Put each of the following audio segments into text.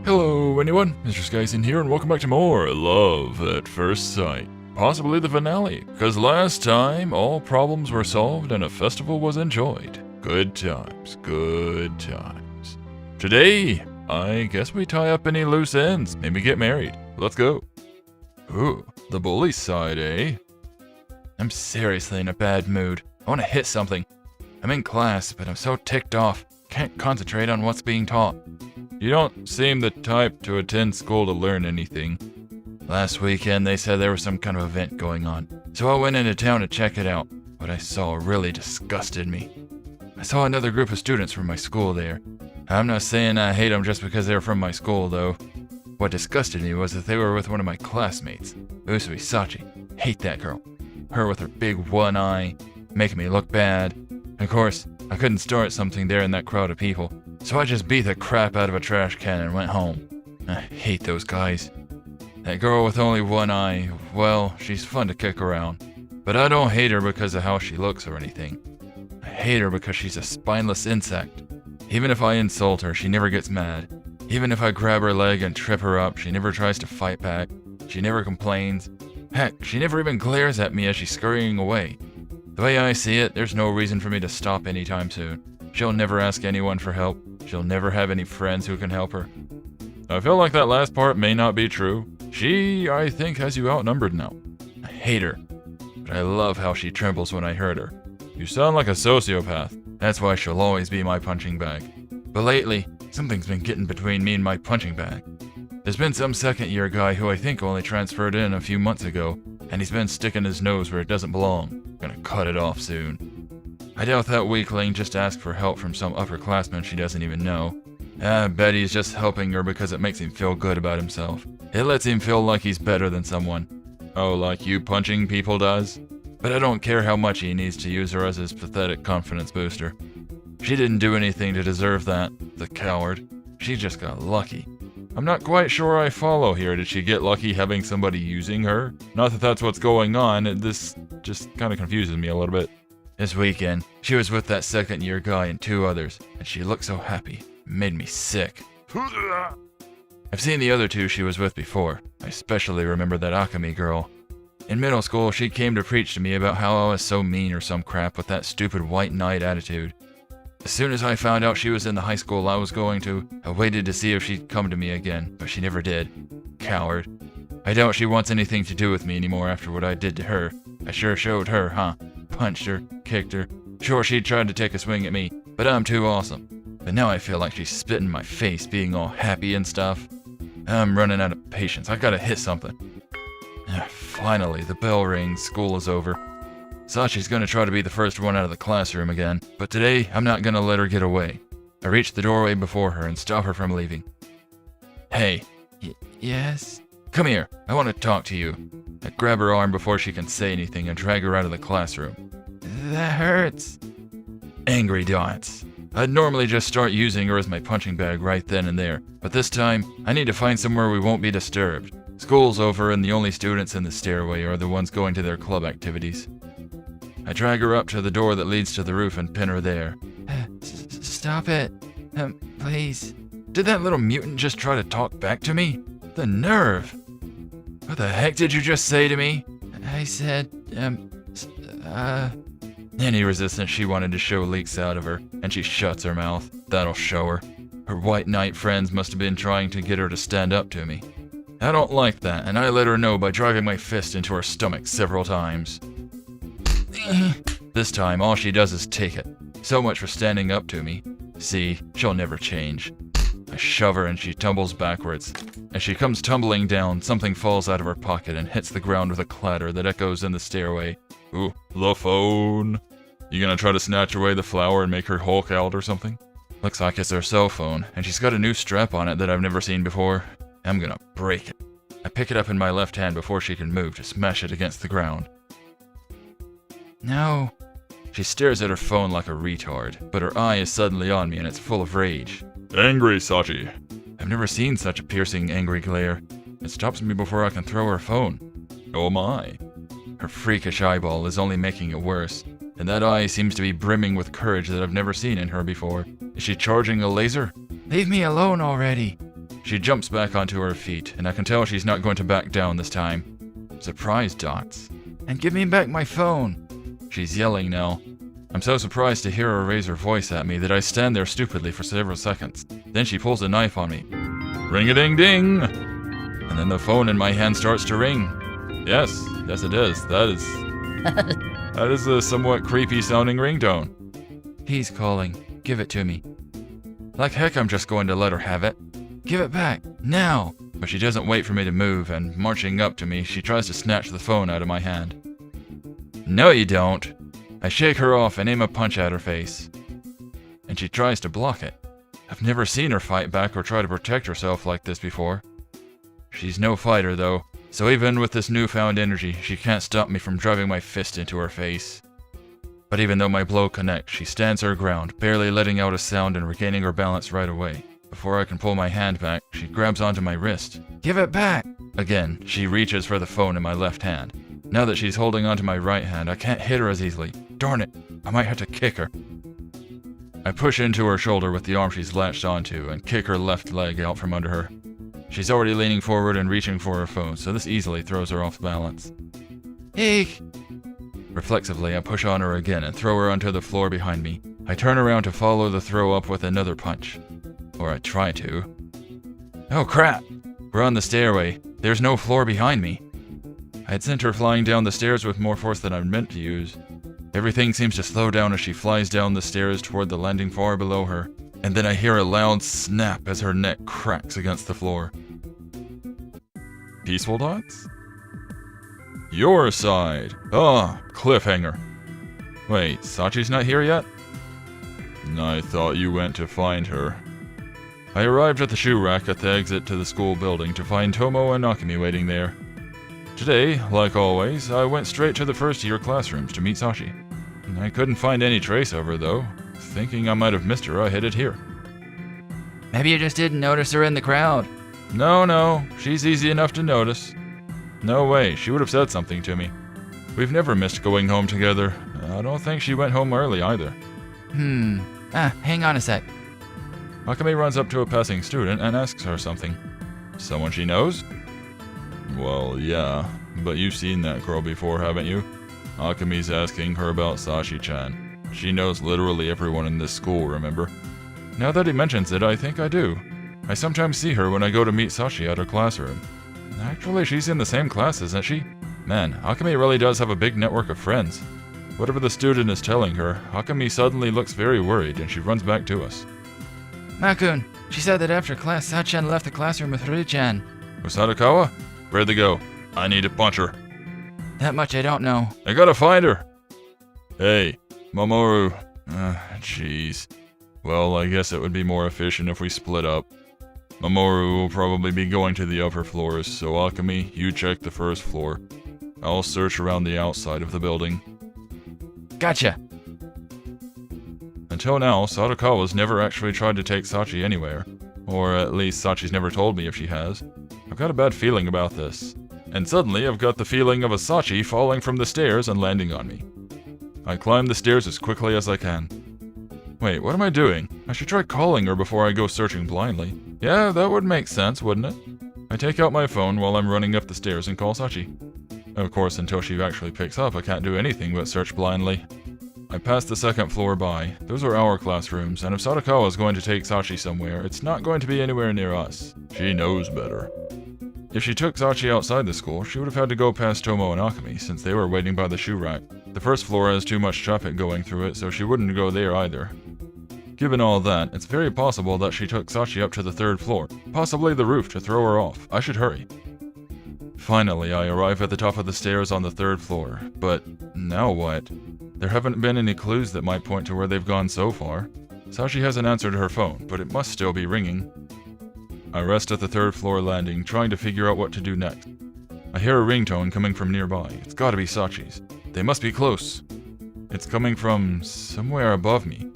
Hello anyone, Mr. Skyson here, and welcome back to more Love at First Sight. Possibly the finale, because last time all problems were solved and a festival was enjoyed. Good times, good times. Today, I guess we tie up any loose ends, maybe get married. Let's go. Ooh, the bully side, eh? I'm seriously in a bad mood. I want to hit something. I'm in class, but I'm so ticked off. Can't concentrate on what's being taught. You don't seem the type to attend school to learn anything. Last weekend they said there was some kind of event going on, so I went into town to check it out. What I saw really disgusted me. I saw another group of students from my school there. I'm not saying I hate them just because they're from my school, though. What disgusted me was that they were with one of my classmates. It used to be Sachi. Hate that girl. Her with her big one eye, making me look bad. Of course, I couldn't start something there in that crowd of people, so I just beat the crap out of a trash can and went home. I hate those guys. That girl with only one eye, well, she's fun to kick around. But I don't hate her because of how she looks or anything. I hate her because she's a spineless insect. Even if I insult her, she never gets mad. Even if I grab her leg and trip her up, she never tries to fight back. She never complains. Heck, she never even glares at me as she's scurrying away. The way I see it, there's no reason for me to stop anytime soon. She'll never ask anyone for help. She'll never have any friends who can help her. I feel like that last part may not be true. She, I think, has you outnumbered now. I hate her, but I love how she trembles when I hurt her. You sound like a sociopath. That's why she'll always be my punching bag. But lately, something's been getting between me and my punching bag. There's been some second-year guy who I think only transferred in a few months ago, and he's been sticking his nose where it doesn't belong. Gonna cut it off soon. I doubt that weakling just asked for help from some upperclassman she doesn't even know. I bet he's just helping her because it makes him feel good about himself. It lets him feel like he's better than someone. Oh, like you punching people does? But I don't care how much he needs to use her as his pathetic confidence booster. She didn't do anything to deserve that, the coward. She just got lucky. I'm not quite sure I follow here. Did she get lucky having somebody using her? Not that that's what's going on, this just kind of confuses me a little bit. This weekend, she was with that second-year guy and two others, and she looked so happy. It made me sick. I've seen the other two she was with before. I especially remember that Akami girl. In middle school, she came to preach to me about how I was so mean or some crap with that stupid white knight attitude. As soon as I found out she was in the high school I was going to, I waited to see if she'd come to me again, but she never did. Coward. I doubt she wants anything to do with me anymore after what I did to her. I sure showed her, huh? Punched her, kicked her. Sure, she tried to take a swing at me, but I'm too awesome. But now I feel like she's spitting in my face, being all happy and stuff. I'm running out of patience. I gotta hit something. Finally, the bell rings. School is over. Sachi's gonna try to be the first one out of the classroom again, but today I'm not gonna let her get away. I reach the doorway before her and stop her from leaving. Hey. Yes? Come here. I want to talk to you. I grab her arm before she can say anything and drag her out of the classroom. That hurts. Angry dots. I'd normally just start using her as my punching bag right then and there, but this time, I need to find somewhere we won't be disturbed. School's over and the only students in the stairway are the ones going to their club activities. I drag her up to the door that leads to the roof and pin her there. Stop it. Please. Did that little mutant just try to talk back to me? The nerve. What the heck did you just say to me? I said, Any resistance she wanted to show leaks out of her, and she shuts her mouth. That'll show her. Her white knight friends must have been trying to get her to stand up to me. I don't like that, and I let her know by driving my fist into her stomach several times. This time, all she does is take it. So much for standing up to me. See, she'll never change. I shove her and she tumbles backwards. As she comes tumbling down, something falls out of her pocket and hits the ground with a clatter that echoes in the stairway. Ooh, the phone. You gonna try to snatch away the flower and make her Hulk out or something? Looks like it's her cell phone, and she's got a new strap on it that I've never seen before. I'm gonna break it. I pick it up in my left hand before she can move to smash it against the ground. No. She stares at her phone like a retard, but her eye is suddenly on me and it's full of rage. Angry, Sachi. I've never seen such a piercing, angry glare. It stops me before I can throw her phone. Oh my. Her freakish eyeball is only making it worse, and that eye seems to be brimming with courage that I've never seen in her before. Is she charging a laser? Leave me alone already. She jumps back onto her feet, and I can tell she's not going to back down this time. Surprise dots. And give me back my phone. She's yelling now. I'm so surprised to hear her raise her voice at me that I stand there stupidly for several seconds. Then she pulls a knife on me. Ring-a-ding-ding! And then the phone in my hand starts to ring. Yes it is. That is a somewhat creepy sounding ringtone. He's calling. Give it to me. Like heck I'm just going to let her have it. Give it back, now! But she doesn't wait for me to move, and marching up to me, she tries to snatch the phone out of my hand. No you don't. I shake her off and aim a punch at her face. And she tries to block it. I've never seen her fight back or try to protect herself like this before. She's no fighter though, so even with this newfound energy, she can't stop me from driving my fist into her face. But even though my blow connects, she stands her ground, barely letting out a sound and regaining her balance right away. Before I can pull my hand back, she grabs onto my wrist. Give it back! Again, she reaches for the phone in my left hand. Now that she's holding onto my right hand, I can't hit her as easily. Darn it, I might have to kick her. I push into her shoulder with the arm she's latched onto and kick her left leg out from under her. She's already leaning forward and reaching for her phone, so this easily throws her off balance. Eek! Reflexively, I push on her again and throw her onto the floor behind me. I turn around to follow the throw up with another punch. Or I try to. Oh crap! We're on the stairway. There's no floor behind me. I had sent her flying down the stairs with more force than I'd meant to use. Everything seems to slow down as she flies down the stairs toward the landing far below her, and then I hear a loud snap as her neck cracks against the floor. Peaceful dots? Your side! Ah, cliffhanger. Wait, Sachi's not here yet? I thought you went to find her. I arrived at the shoe rack at the exit to the school building to find Tomo and Nakami waiting there. Today, like always, I went straight to the first-year classrooms to meet Sachi. I couldn't find any trace of her, though. Thinking I might have missed her, I headed here. Maybe you just didn't notice her in the crowd. No, she's easy enough to notice. No way, she would have said something to me. We've never missed going home together. I don't think she went home early either. Hang on a sec. Akame runs up to a passing student and asks her something. Someone she knows? Well, yeah, but you've seen that girl before, haven't you? Akame's asking her about Sachi-chan. She knows literally everyone in this school, remember? Now that he mentions it, I think I do. I sometimes see her when I go to meet Sachi at her classroom. Actually, she's in the same class, isn't she? Man, Akame really does have a big network of friends. Whatever the student is telling her, Akame suddenly looks very worried and she runs back to us. Makun, she said that after class, Sachi-chan left the classroom with Ryu-chan. Asada Cola? Where'd they go? I need to punch her. That much I don't know. I gotta find her! Hey, Mamoru. Jeez. Well, I guess it would be more efficient if we split up. Mamoru will probably be going to the upper floors, so Akame, you check the first floor. I'll search around the outside of the building. Gotcha. Until now, Sadakawa's never actually tried to take Sachi anywhere. Or at least Sachi's never told me if she has. I've got a bad feeling about this. And suddenly I've got the feeling of a Sachi falling from the stairs and landing on me. I climb the stairs as quickly as I can. Wait, what am I doing? I should try calling her before I go searching blindly. Yeah, that would make sense, wouldn't it? I take out my phone while I'm running up the stairs and call Sachi. Of course, until she actually picks up, I can't do anything but search blindly. I pass the second floor by. Those are our classrooms, and if Sadakawa is going to take Sachi somewhere, it's not going to be anywhere near us. She knows better. If she took Sachi outside the school, she would have had to go past Tomo and Akame, since they were waiting by the shoe rack. The first floor has too much traffic going through it, so she wouldn't go there either. Given all that, it's very possible that she took Sachi up to the third floor, possibly the roof, to throw her off. I should hurry. Finally, I arrive at the top of the stairs on the third floor, but now what? There haven't been any clues that might point to where they've gone so far. Sachi hasn't answered her phone, but it must still be ringing. I rest at the third floor landing, trying to figure out what to do next. I hear a ringtone coming from nearby. It's gotta be Sachi's. They must be close. It's coming from somewhere above me.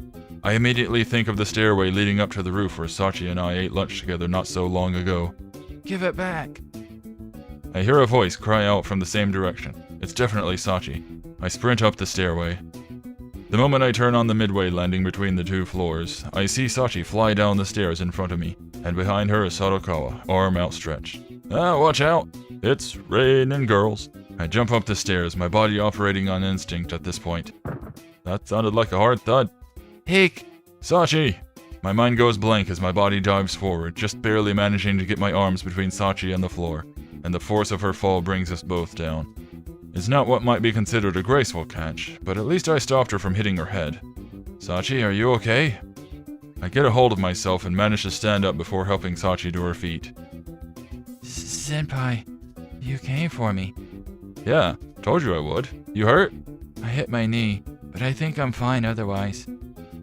I immediately think of the stairway leading up to the roof where Sachi and I ate lunch together not so long ago. Give it back. I hear a voice cry out from the same direction. It's definitely Sachi. I sprint up the stairway. The moment I turn on the midway landing between the two floors, I see Sachi fly down the stairs in front of me. and behind her is Sadakawa, arm outstretched. Ah, watch out! It's raining girls. I jump up the stairs, my body operating on instinct at this point. That sounded like a hard thud. Hick! Sachi! My mind goes blank as my body dives forward, just barely managing to get my arms between Sachi and the floor, and the force of her fall brings us both down. It's not what might be considered a graceful catch, but at least I stopped her from hitting her head. Sachi, are you okay? I get a hold of myself and manage to stand up before helping Sachi to her feet. Senpai, you came for me. Yeah, told you I would. You hurt? I hit my knee, but I think I'm fine otherwise.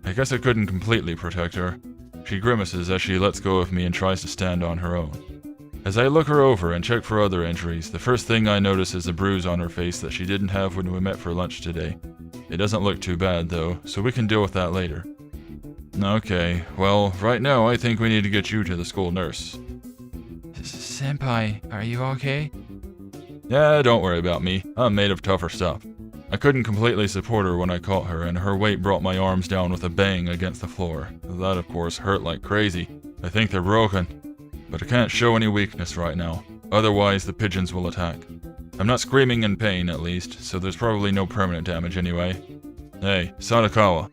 I guess I couldn't completely protect her. She grimaces as she lets go of me and tries to stand on her own. As I look her over and check for other injuries, the first thing I notice is a bruise on her face that she didn't have when we met for lunch today. It doesn't look too bad though, so we can deal with that later. Okay, well, right now I think we need to get you to the school nurse. Senpai, are you okay? Yeah, don't worry about me. I'm made of tougher stuff. I couldn't completely support her when I caught her, and her weight brought my arms down with a bang against the floor. That, of course, hurt like crazy. I think they're broken. But I can't show any weakness right now. Otherwise, the pigeons will attack. I'm not screaming in pain, at least, so there's probably no permanent damage anyway. Hey, Sadakawa.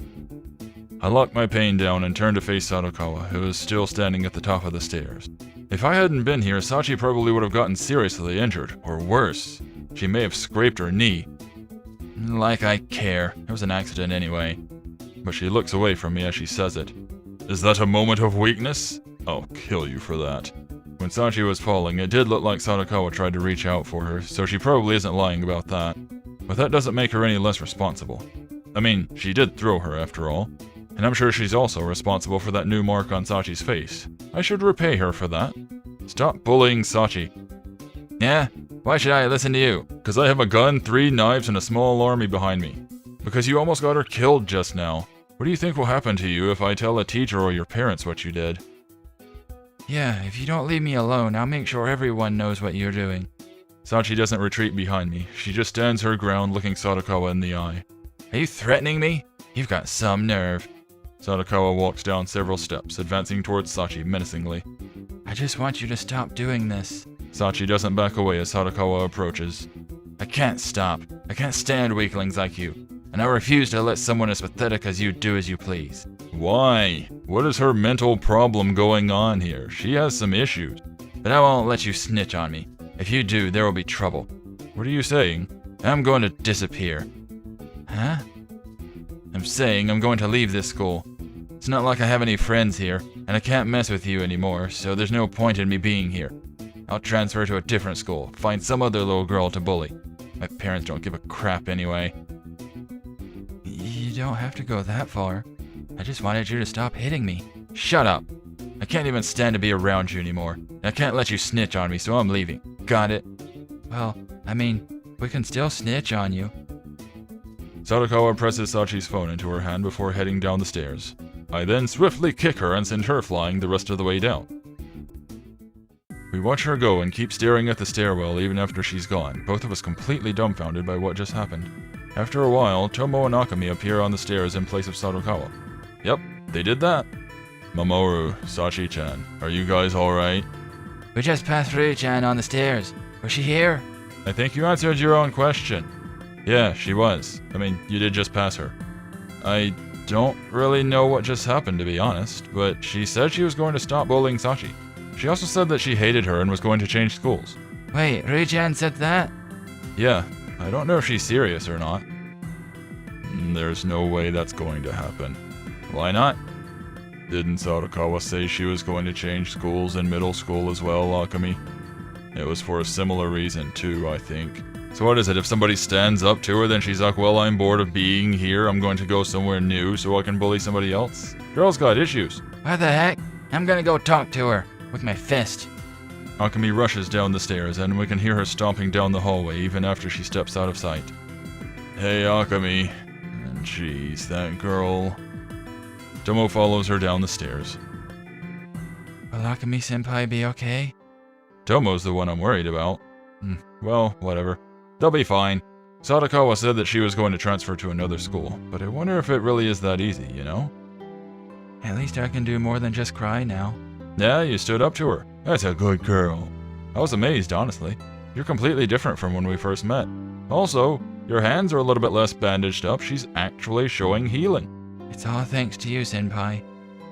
I locked my pain down and turned to face Sadakawa, who was still standing at the top of the stairs. If I hadn't been here, Sachi probably would have gotten seriously injured, or worse. She may have scraped her knee. Like I care. It was an accident anyway. But she looks away from me as she says it. Is that a moment of weakness? I'll kill you for that. When Sachi was falling, it did look like Sadakawa tried to reach out for her, so she probably isn't lying about that. But that doesn't make her any less responsible. I mean, she did throw her after all. And I'm sure she's also responsible for that new mark on Sachi's face. I should repay her for that. Stop bullying Sachi. Yeah? Why should I listen to you? Because I have a gun, 3 knives, and a small army behind me. Because you almost got her killed just now. What do you think will happen to you if I tell a teacher or your parents what you did? Yeah, if you don't leave me alone, I'll make sure everyone knows what you're doing. Sachi doesn't retreat behind me. She just stands her ground looking Sadakawa in the eye. Are you threatening me? You've got some nerve. Sadakawa walks down several steps, advancing towards Sachi menacingly. I just want you to stop doing this. Sachi doesn't back away as Sadakawa approaches. I can't stop. I can't stand weaklings like you. And I refuse to let someone as pathetic as you do as you please. Why? What is her mental problem going on here? She has some issues. But I won't let you snitch on me. If you do, there will be trouble. What are you saying? I'm going to disappear. Huh? I'm saying I'm going to leave this school. It's not like I have any friends here, and I can't mess with you anymore, so there's no point in me being here. I'll transfer to a different school, find some other little girl to bully. My parents don't give a crap anyway. You don't have to go that far. I just wanted you to stop hitting me. Shut up. I can't even stand to be around you anymore, and I can't let you snitch on me, so I'm leaving. Got it? Well, I mean, we can still snitch on you. Sadakawa presses Sachi's phone into her hand before heading down the stairs. I then swiftly kick her and send her flying the rest of the way down. We watch her go and keep staring at the stairwell even after she's gone, both of us completely dumbfounded by what just happened. After a while, Tomo and Akami appear on the stairs in place of Sadakawa. Yep, they did that. Mamoru, Sachi-chan, are you guys alright? We just passed Ryu-chan on the stairs. Was she here? I think you answered your own question. Yeah, she was. I mean, you did just pass her. I don't really know what just happened, to be honest, but she said she was going to stop bullying Sachi. She also said that she hated her and was going to change schools. Wait, Ryu-chan said that? Yeah, I don't know if she's serious or not. There's no way that's going to happen. Why not? Didn't Sadakawa say she was going to change schools in middle school as well, Akami? It was for a similar reason too, I think. So what is it, if somebody stands up to her, then she's like, well, I'm bored of being here, I'm going to go somewhere new so I can bully somebody else? Girl's got issues. What the heck? I'm gonna go talk to her, with my fist. Akami rushes down the stairs, and we can hear her stomping down the hallway even after she steps out of sight. Hey, Akami. Jeez, that girl. Tomo follows her down the stairs. Will Akami-senpai be okay? Tomo's the one I'm worried about. Well, whatever. They'll be fine. Sadakawa said that she was going to transfer to another school, but I wonder if it really is that easy, you know? At least I can do more than just cry now. Yeah, you stood up to her. That's a good girl. I was amazed, honestly. You're completely different from when we first met. Also, your hands are a little bit less bandaged up. She's actually showing healing. It's all thanks to you, Senpai.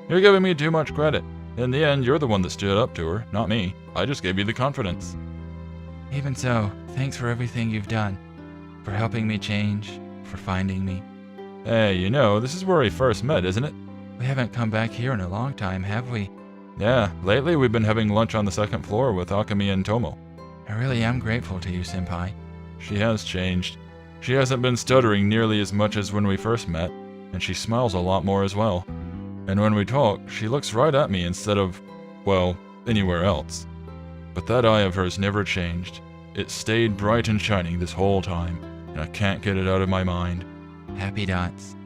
You're giving me too much credit. In the end, you're the one that stood up to her, not me. I just gave you the confidence. Even so, thanks for everything you've done. For helping me change, for finding me. Hey, you know, this is where we first met, isn't it? We haven't come back here in a long time, have we? Yeah, lately we've been having lunch on the second floor with Akemi and Tomo. I really am grateful to you, Senpai. She has changed. She hasn't been stuttering nearly as much as when we first met, and she smiles a lot more as well. And when we talk, she looks right at me instead of, well, anywhere else. But that eye of hers never changed. It stayed bright and shining this whole time, and I can't get it out of my mind. Happy dots.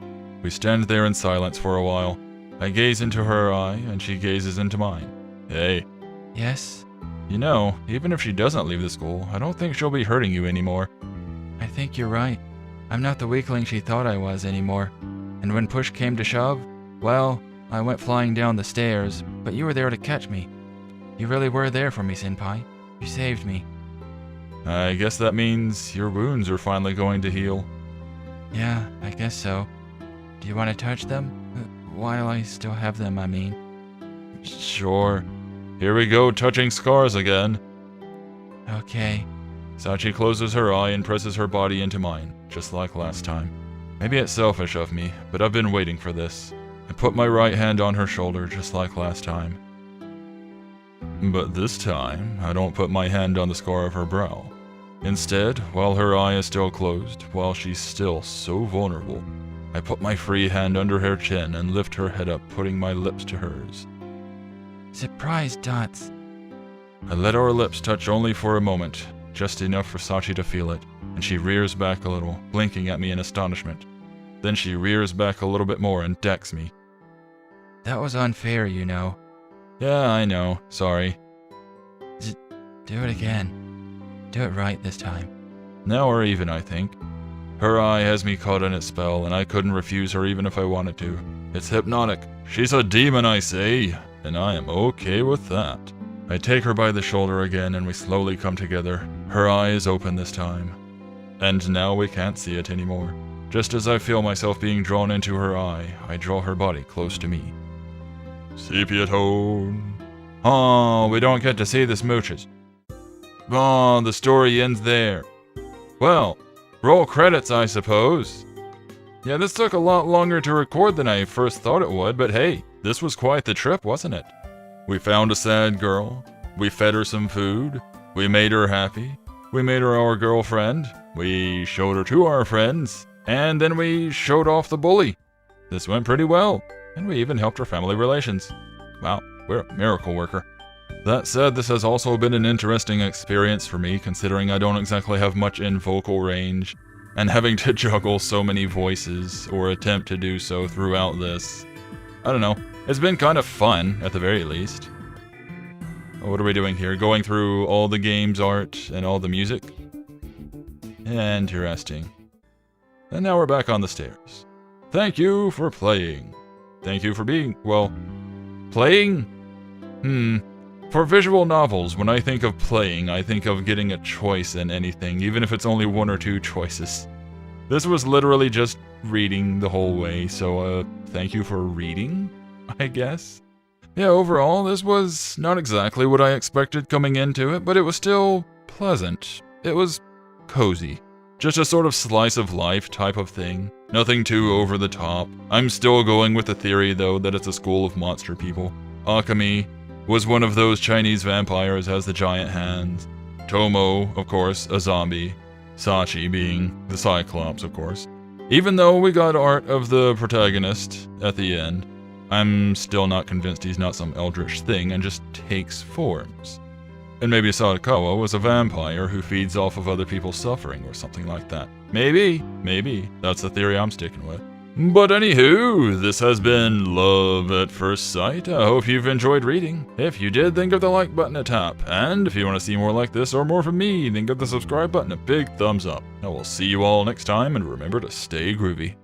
We stand there in silence for a while. I gaze into her eye, and she gazes into mine. Hey. Yes? You know, even if she doesn't leave the school, I don't think she'll be hurting you anymore. I think you're right. I'm not the weakling she thought I was anymore. And when push came to shove, well, I went flying down the stairs, but you were there to catch me. You really were there for me, Senpai. You saved me. I guess that means your wounds are finally going to heal. Yeah, I guess so. Do you want to touch them? While I still have them, I mean. Sure. Here we go, touching scars again. Okay. Sachi closes her eye and presses her body into mine, just like last time. Maybe it's selfish of me, but I've been waiting for this. I put my right hand on her shoulder, just like last time. But this time, I don't put my hand on the scar of her brow. Instead, while her eye is still closed, while she's still so vulnerable, I put my free hand under her chin and lift her head up, putting my lips to hers. Surprise dots. I let our lips touch only for a moment, just enough for Sachi to feel it, and she rears back a little, blinking at me in astonishment. Then she rears back a little bit more and decks me. That was unfair, you know. Yeah, I know. Sorry. Do it again. Do it right this time. Now we're even, I think. Her eye has me caught in its spell, and I couldn't refuse her even if I wanted to. It's hypnotic. She's a demon, I say, and I am okay with that. I take her by the shoulder again, and we slowly come together. Her eye is open this time. And now we can't see it anymore. Just as I feel myself being drawn into her eye, I draw her body close to me. Sepia tone. Oh, we don't get to see the smooches. Oh, the story ends there. Well, roll credits, I suppose. Yeah, this took a lot longer to record than I first thought it would, but hey, this was quite the trip, wasn't it? We found a sad girl. We fed her some food. We made her happy. We made her our girlfriend. We showed her to our friends. And then we showed off the bully. This went pretty well, and we even helped her family relations. Wow, we're a miracle worker. That said, this has also been an interesting experience for me, considering I don't exactly have much in vocal range, and having to juggle so many voices, or attempt to do so throughout this. I don't know, it's been kind of fun, at the very least. What are we doing here? Going through all the game's art and all the music? Interesting. And now we're back on the stairs. Thank you for playing. Thank you for being, well, playing? For visual novels, when I think of playing, I think of getting a choice in anything, even if it's only one or two choices. This was literally just reading the whole way, so thank you for reading, I guess? Yeah, overall, this was not exactly what I expected coming into it, but it was still pleasant. It was cozy. Just a sort of slice of life type of thing. Nothing too over the top. I'm still going with the theory, though, that it's a school of monster people. Akemi was one of those Chinese vampires, has the giant hands. Tomo, of course, a zombie. Sachi being the Cyclops, of course. Even though we got art of the protagonist at the end, I'm still not convinced he's not some eldritch thing and just takes forms. And maybe Asada Cola was a vampire who feeds off of other people's suffering or something like that. Maybe. That's the theory I'm sticking with. But anywho, this has been Love at First Sight. I hope you've enjoyed reading. If you did, then give the like button a tap. And if you want to see more like this or more from me, then give the subscribe button a big thumbs up. I will see you all next time, and remember to stay groovy.